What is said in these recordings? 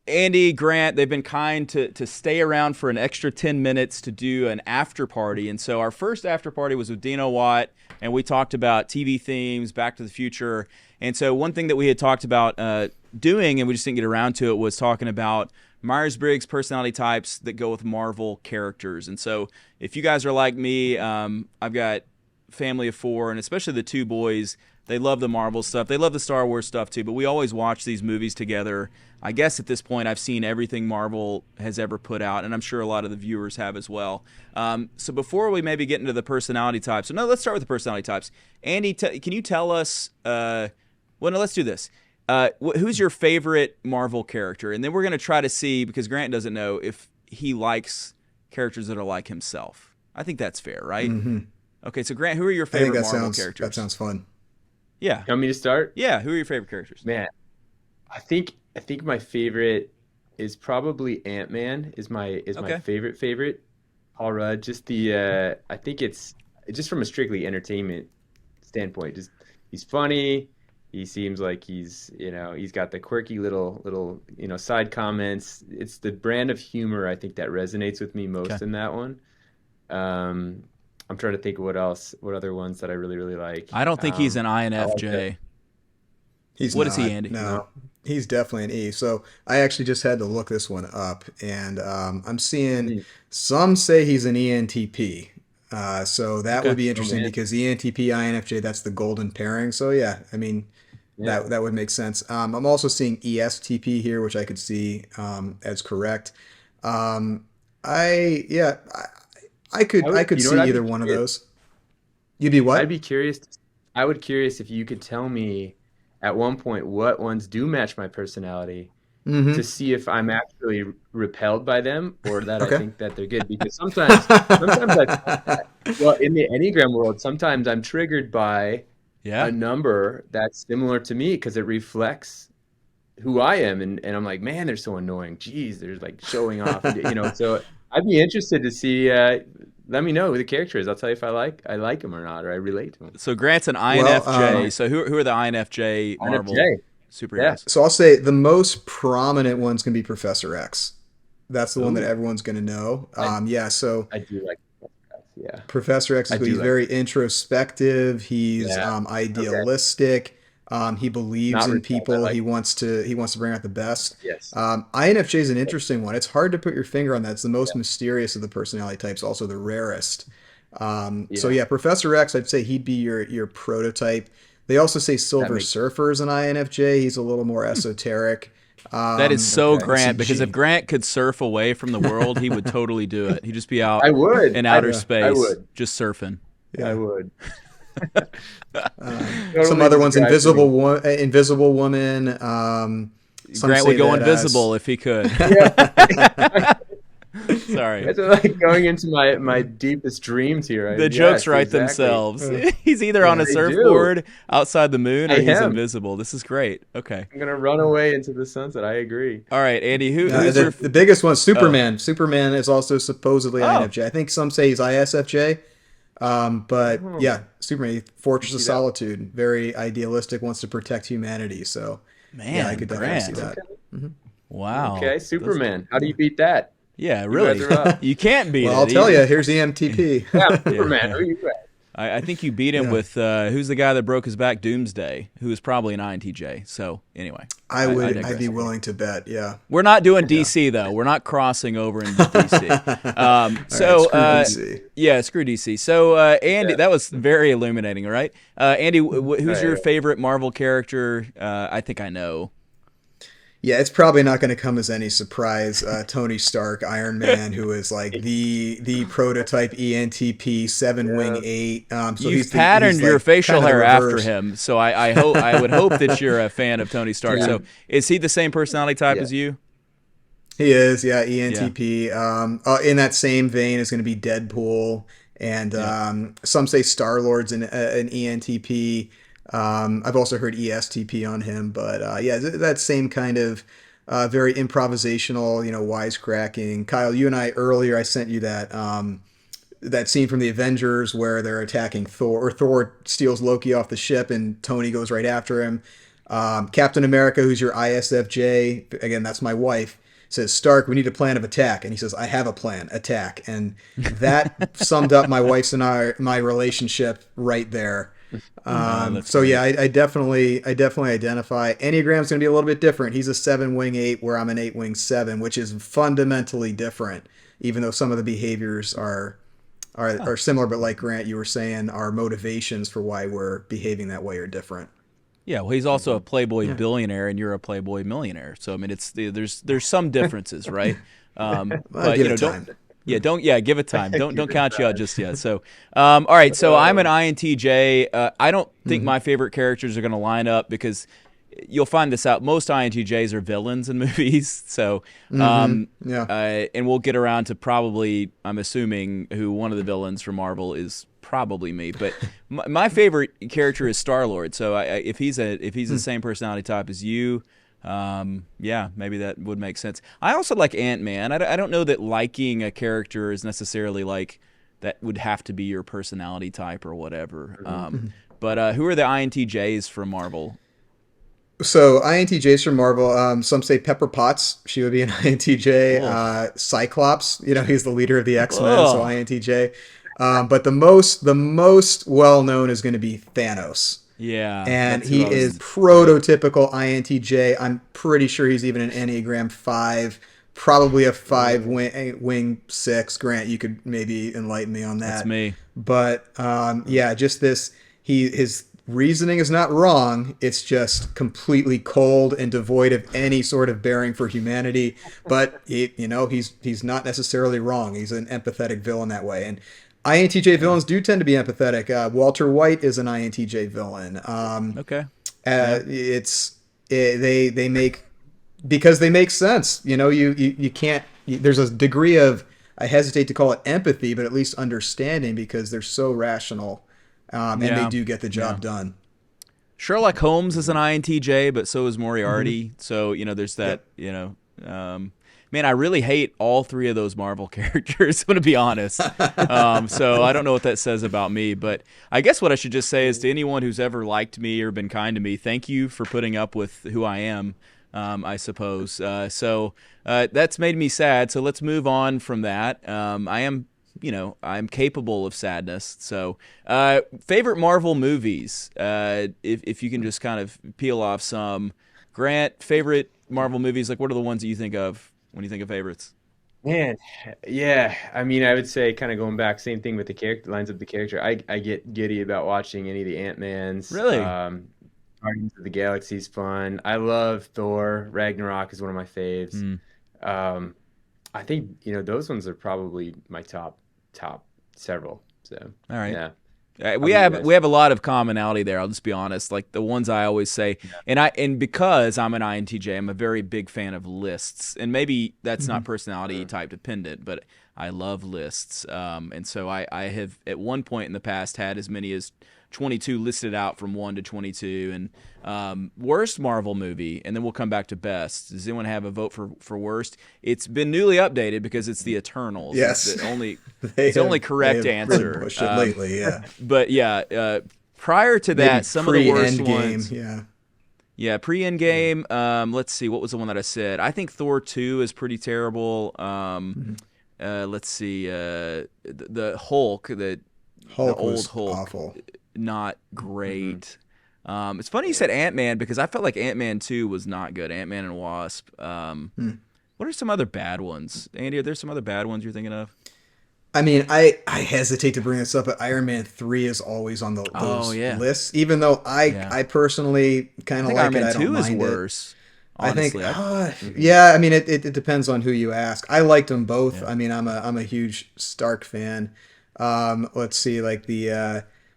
Andy, Grant, they've been kind to stay around for an extra 10 minutes to do an after party. And so our first after party was with Dino Watt, and we talked about TV themes, Back to the Future. And so one thing that we had talked about doing, and we just didn't get around to it, was talking about Myers-Briggs personality types that go with Marvel characters. And so if you guys are like me, I've got family of four, and especially the two boys. They love the Marvel stuff. They love the Star Wars stuff too, but we always watch these movies together. I guess at this point I've seen everything Marvel has ever put out, and I'm sure a lot of the viewers have as well. So before we maybe get into the personality types, so no, let's start with the personality types. Andy, can you tell us, well, no, let's do this. Who's your favorite Marvel character? And then we're going to try to see, because Grant doesn't know, if he likes characters that are like himself. I think that's fair, right? Mm-hmm. Okay, so Grant, who are your favorite Marvel characters? That sounds fun. Yeah. You want me to start? Yeah, who are your favorite characters? Man, I think my favorite is probably Ant-Man is my favorite. Paul Rudd, just the I think it's just from a strictly entertainment standpoint. Just he's funny. He seems like he's got the quirky little side comments. It's the brand of humor I think that resonates with me most in that one. I'm trying to think of what other ones that I really, really like. I don't think he's an INFJ. What is he, Andy? No, he's definitely an E. So I actually just had to look this one up, and I'm seeing some say he's an ENTP. So that would be interesting because ENTP, INFJ, that's the golden pairing. So yeah, I mean, that would make sense. I'm also seeing ESTP here, which I could see as correct. I could see either one of those. You'd be what? I'd be curious. I would curious if you could tell me at one point what ones do match my personality to see if I'm actually repelled by them or that I think that they're good. Because sometimes well, in the Enneagram world, sometimes I'm triggered by a number that's similar to me because it reflects who I am. And I'm like, man, they're so annoying. Jeez, they're like showing off, so I'd be interested to see. Let me know who the character is. I'll tell you if I like him or not, or I relate to him. So Grant's an INFJ. So who are the INFJ Marvel superheroes? Yeah. So I'll say the most prominent one's going to be Professor X. That's the one that everyone's going to know. So I do like Professor X. Yeah. Professor X he's very introspective. He's idealistic. He believes in people. He wants to bring out the best. Yes. INFJ is an interesting one. It's hard to put your finger on that. It's the most mysterious of the personality types, also the rarest. So yeah, Professor X, I'd say he'd be your prototype. They also say Silver Surfer's an INFJ. He's a little more esoteric. That is so Grant, because if Grant could surf away from the world, he would totally do it. He'd just be out in outer space, just surfing. Yeah. I would. Some other ones, Invisible Woman. Grant would go invisible if he could. Sorry, it's like going into my deepest dreams here. The jokes write themselves. He's either on a surfboard outside the moon, or he's invisible. This is great. Okay, I'm gonna run away into the sunset. I agree. All right, Andy. Who's the biggest one? Superman. Superman is also supposedly INFJ. I think some say he's ISFJ. Superman, Fortress of Solitude, very idealistic, wants to protect humanity. So, I could definitely see that. Mm-hmm. Wow. Okay, Superman. How do you beat that? Yeah, really. You can't beat it. Well, I'll tell you. Here's the MTP. Superman. Who are you at? I think you beat him with who's the guy that broke his back? Doomsday, who is probably an INTJ. So anyway, I'd be willing to bet. Yeah, we're not doing DC though. We're not crossing over into DC. Screw DC. So Andy, that was very illuminating. All right, Andy, who's your favorite Marvel character? I think I know. Yeah, it's probably not going to come as any surprise. Tony Stark, Iron Man, who is like the prototype ENTP 7-wing 8. So you've patterned your facial hair after him, so I would hope that you're a fan of Tony Stark. Yeah. So is he the same personality type as you? He is, ENTP. Yeah. In that same vein is going to be Deadpool, and some say Star-Lord's an ENTP. I've also heard ESTP on him, but that same kind of very improvisational, wisecracking. Kyle, you and I earlier, I sent you that scene from the Avengers where they're attacking Thor, or Thor steals Loki off the ship and Tony goes right after him. Captain America, who's your ISFJ, again, that's my wife, says, Stark, we need a plan of attack. And he says, I have a plan, attack. And that summed up my wife's and my relationship right there. So great. yeah, I definitely identify. Enneagram's going to be a little bit different. He's a 7-wing 8, where I'm an 8-wing 7, which is fundamentally different, even though some of the behaviors are similar. But like Grant, you were saying, our motivations for why we're behaving that way are different. Yeah, well, he's also a Playboy billionaire, and you're a Playboy millionaire. So I mean, there's some differences, right? But give it time. Give it time. Don't count you out just yet. So, all right. So I'm an INTJ. I don't think my favorite characters are going to line up because you'll find this out. Most INTJs are villains in movies. So, and we'll get around to probably, I'm assuming, who one of the villains for Marvel is. Probably me, but my favorite character is Star-Lord. So if he's the same personality type as you, maybe that would make sense. I also like Ant-Man. I don't know that liking a character is necessarily like that would have to be your personality type or whatever. But who are the INTJs from Marvel? So INTJs from Marvel, some say Pepper Potts. She would be an INTJ. Cyclops, he's the leader of the X-Men, so INTJ. But the most well known is going to be Thanos. Yeah, and he is prototypical INTJ. I'm pretty sure he's even an Enneagram 5, probably a 5-wing 6. Grant, you could maybe enlighten me on that. That's me. But just this. His reasoning is not wrong. It's just completely cold and devoid of any sort of bearing for humanity. But he's not necessarily wrong. He's an empathetic villain that way. And INTJ villains do tend to be empathetic. Walter White is an INTJ villain. They make, because they make sense. You can't. There's a degree of, I hesitate to call it empathy, but at least understanding, because they're so rational, and they do get the job done. Sherlock Holmes is an INTJ, but so is Moriarty. So there's that. Man, I really hate all three of those Marvel characters, I'm going to be honest. So I don't know what that says about me. But I guess what I should just say is, to anyone who's ever liked me or been kind to me, thank you for putting up with who I am, I suppose. So that's made me sad. So let's move on from that. I'm capable of sadness. So favorite Marvel movies, if you can just kind of peel off some. Grant, favorite Marvel movies, like what are the ones that you think of when you think of favorites? Man, yeah. I mean, I would say, kind of going back, same thing with the character, lines of the character. I get giddy about watching any of the Ant-Mans. Really? Guardians of the Galaxy's fun. I love Thor. Ragnarok is one of my faves. I think, those ones are probably my top several. So, all right. Yeah. We have a lot of commonality there. I'll just be honest. Like the ones I always say, and because I'm an INTJ, I'm a very big fan of lists. And maybe that's not personality type dependent, but I love lists. And so I have at one point in the past had as many as 22 listed out from 1 to 22. And worst Marvel movie, and then we'll come back to best. Does anyone have a vote for worst? It's been newly updated because it's the Eternals. Yes, it's the only correct answer. Pushed it lately, yeah. But yeah, prior to that, maybe some of the worst ones. Yeah, pre-Endgame. Let's see, what was the one that I said? I think Thor 2 is pretty terrible. Let's see, the Hulk, the old Hulk, awful. Not great. It's funny you said Ant-Man, because I felt like Ant-Man 2 was not good. Ant-Man and Wasp. What are some other bad ones? Andy, are there some other bad ones you're thinking of? I mean, I hesitate to bring this up, but Iron Man 3 is always on those lists, even though I personally kind of like Iron Man it. I don't 2 mind is it. worse. Honestly, I think, I mean, it depends on who you ask. I liked them both. Yeah. I mean, I'm a huge Stark fan. Let's see, like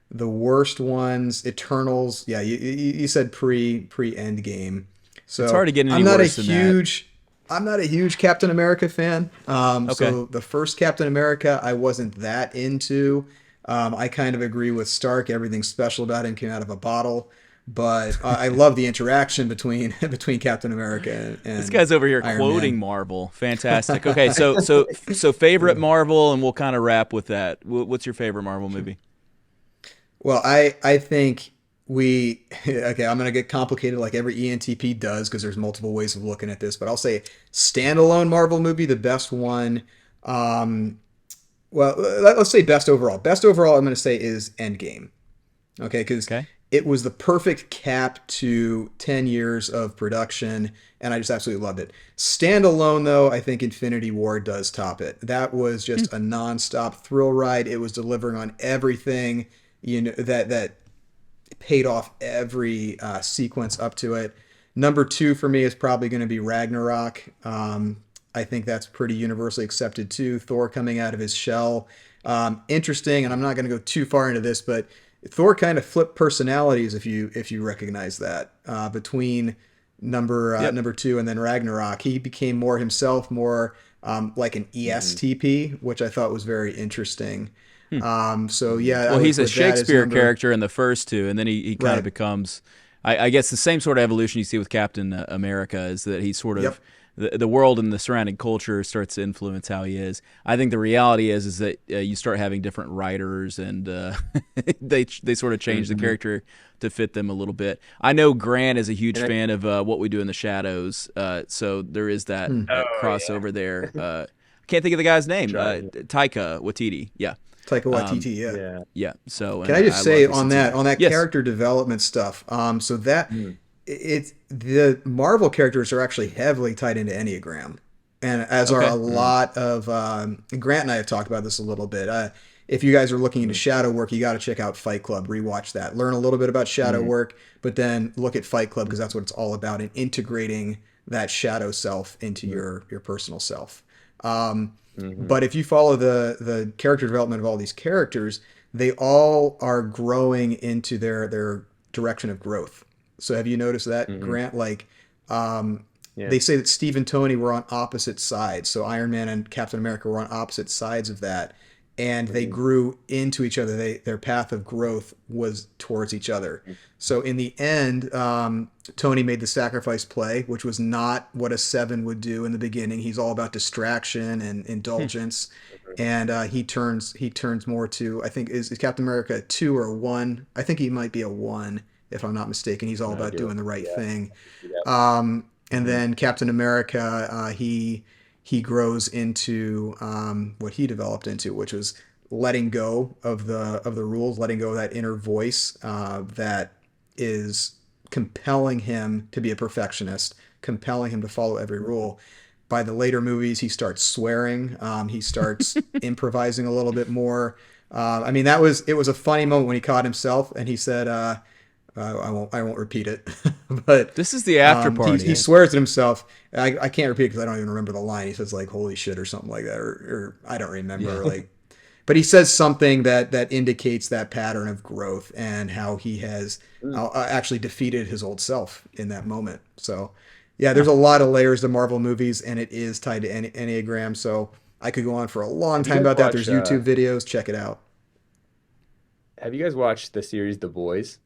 the worst ones, Eternals. Yeah, you said pre Endgame. So it's hard to get any worse than that. I'm not a huge Captain America fan. So the first Captain America, I wasn't that into. I kind of agree with Stark. Everything special about him came out of a bottle. But I love the interaction between Captain America and this guy's over here Iron quoting Man. Marvel. Fantastic. Okay, so favorite Marvel, and we'll kind of wrap with that. What's your favorite Marvel movie? Well, I think okay, I'm gonna get complicated like every ENTP does because there's multiple ways of looking at this, but I'll say standalone Marvel movie, the best one. Um, well, let's say best overall. Best overall, I'm gonna say is Endgame. Okay, because Okay. it was the perfect cap to 10 years of production, and I just absolutely loved it. Standalone, though, I think Infinity War does top it. That was Hmm. just a nonstop thrill ride. It was delivering on everything, that paid off every sequence up to it. Number two for me is probably going to be Ragnarok. I think that's pretty universally accepted too. Thor coming out of his shell. Interesting, and I'm not going to go too far into this, but Thor kind of flipped personalities if you recognize that between Yep. number two and then Ragnarok. He became more himself, more like an Hmm. ESTP, which I thought was very interesting. Hmm. So Hmm. yeah, I Well, would he's a put that as Shakespeare number character in the first two, and then he kind of right. becomes, I guess, the same sort of evolution you see with Captain America is that he sort of Yep. the world and the surrounding culture starts to influence how he is. I think the reality is that you start having different writers, and they sort of change the Hmm. character to fit them a little bit. I know Grant is a huge And I, fan of What We Do in the Shadows, so there is that Hmm. oh crossover there. Can't think of the guy's name. yeah, Taika Waititi. Yeah. Taika Um, Waititi, yeah. yeah. yeah. So, Can and I I just love say his sense of on humor. that Yes. character development stuff? So that Mm. it's the Marvel characters are actually heavily tied into Enneagram, and as are a Okay. Mm. lot of Grant and I have talked about this a little bit. If you guys are looking into Mm. shadow work, you got to check out Fight Club. Rewatch that, learn a little bit about shadow Mm. work, but then look at Fight Club because Mm. that's what it's all about in integrating that shadow self into Mm. your personal self. Um, Mhm. but if you follow the character development of all these characters, they all are growing into their direction of growth. So have you noticed that, Mhm. Grant? Like, um, Yeah. they say that Steve and Tony were on opposite sides. So Iron Man and Captain America were on opposite sides of that, and they Mhm. grew into each other. Their path of growth was towards each other. So in the end, Tony made the sacrifice play, which was not what a seven would do in the beginning. He's all about distraction and Hmm. indulgence, Mhm. and he turns more to, I think, is Captain America a two or a one? I think he might be a one if I'm not mistaken. He's all No about idea. doing the right Yeah, thing. I can see that. And Mhm. then Captain America, he grows into what he developed into, which was letting go of the rules, letting go of that inner voice that is compelling him to be a perfectionist, compelling him to follow every rule. By the later movies, he starts swearing. He starts improvising a little bit more. I mean, it was a funny moment when he caught himself and he said, I won't repeat it, but This is the after he party. Yeah. swears at himself. I can't repeat it because I don't even remember the line. He says like "holy shit" or something like that, or I don't Yeah. remember. Like, but he says something that indicates that pattern of growth and how he has Mm. actually defeated his old self in that moment. So, yeah, there's Huh. a lot of layers to Marvel movies, and it is tied to Enneagram. So I could go on for a long Have you time guys about that. watched There's YouTube videos. Check it out. the series The Boys?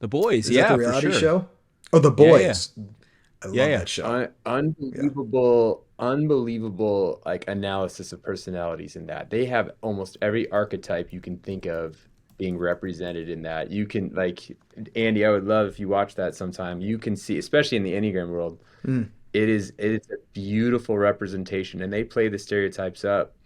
The boys. Is that the Yeah, for reality sure. show? Oh, The Yeah. Yeah. Boys. I Yeah. love Yeah. that show. Yeah. Unbelievable, like analysis of personalities in that. They have almost every archetype you can think of being represented in that. You can like Andy, I would love if you watch that sometime. You can see, especially in the Enneagram world, Mm. it is a beautiful representation, and they play the stereotypes up,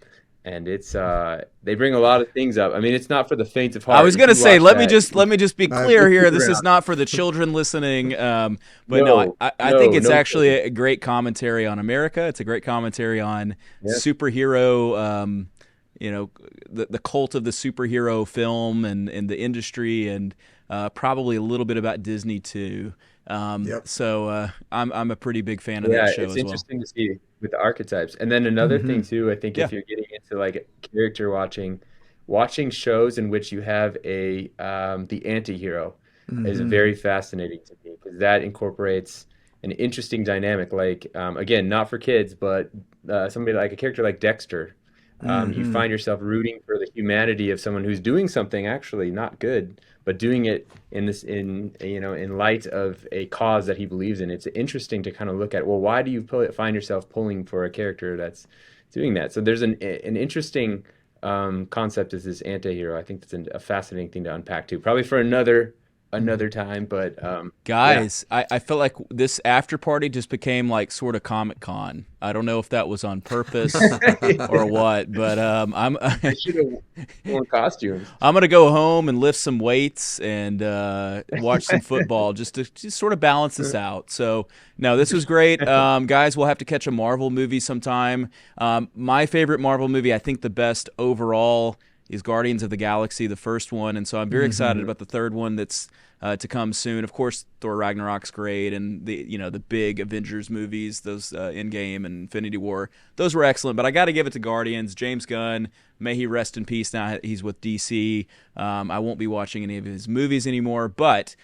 and it's they bring a lot of things up. I mean, it's not for the faint of I heart. was If gonna you say, watch that, let me just be I've clear you'll here. stick This is around. not for the children listening. But no, No, I think no, it's no actually children. a great commentary on America. It's a great commentary on Yeah. superhero. You know, the cult of the superhero film and the industry, and probably a little bit about Disney too. Yep. So I'm a pretty big fan of that Yeah, show it's as well. interesting to see with the archetypes. And then another thing Hmm. too, I think Yeah. if you're getting into like character watching, watching shows in which you have a the anti-hero is Hmm. very fascinating to me because that incorporates an interesting dynamic. Like again, not for kids, but somebody like a character like Dexter. You Hmm. find yourself rooting for the humanity of someone who's doing something actually not good, but doing it in light of a cause that he believes in. It's interesting to kind of look at, well, why do you find yourself pulling for a character that's doing that? So there's an interesting concept as this anti-hero. I think that's a fascinating thing to unpack too. Probably for another another time. But guys, I felt like this after party just became like sort of Comic-Con. I don't know if that was on purpose or what, but I should have worn costumes. I'm gonna go home and lift some weights and watch some football just to sort of balance this out. So no, this was great, guys. We'll have to catch a Marvel movie sometime. My favorite Marvel movie, I think the best overall, is Guardians of the Galaxy, the first one, and so I'm very excited about the third one that's to come soon. Of course, Thor Ragnarok's great, and the big Avengers movies, those Endgame and Infinity War, those were excellent. But I got to give it to Guardians. James Gunn, may he rest in peace. Now he's with DC. I won't be watching any of his movies anymore, but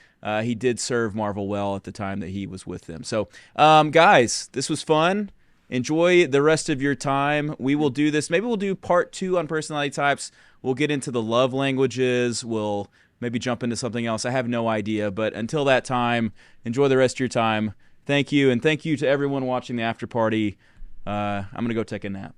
he did serve Marvel well at the time that he was with them. So, guys, this was fun. Enjoy the rest of your time. We will do this. Maybe we'll do part 2 on personality types. We'll get into the love languages. We'll maybe jump into something else. I have no idea. But until that time, enjoy the rest of your time. Thank you. And thank you to everyone watching the after party. I'm going to go take a nap.